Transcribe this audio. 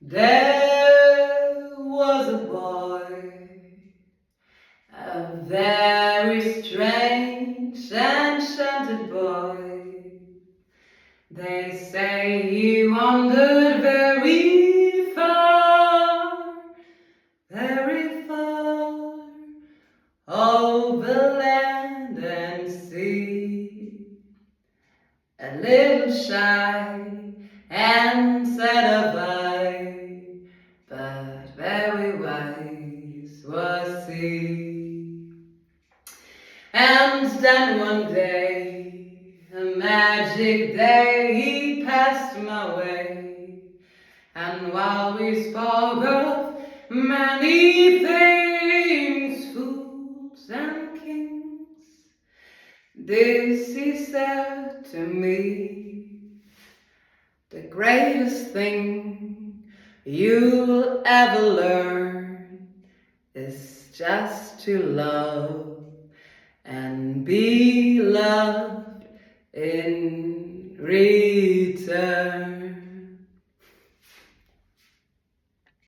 There was a boy, a very strange and enchanted boy. They say he wandered very far, over land and sea. A little shy and sad of eye, but very wise was he. And then one day, a magic day, he passed my way. And while we spoke of many things, fools and kings, this he said to me: the greatest thing you'll ever learn is just to love and be loved in return.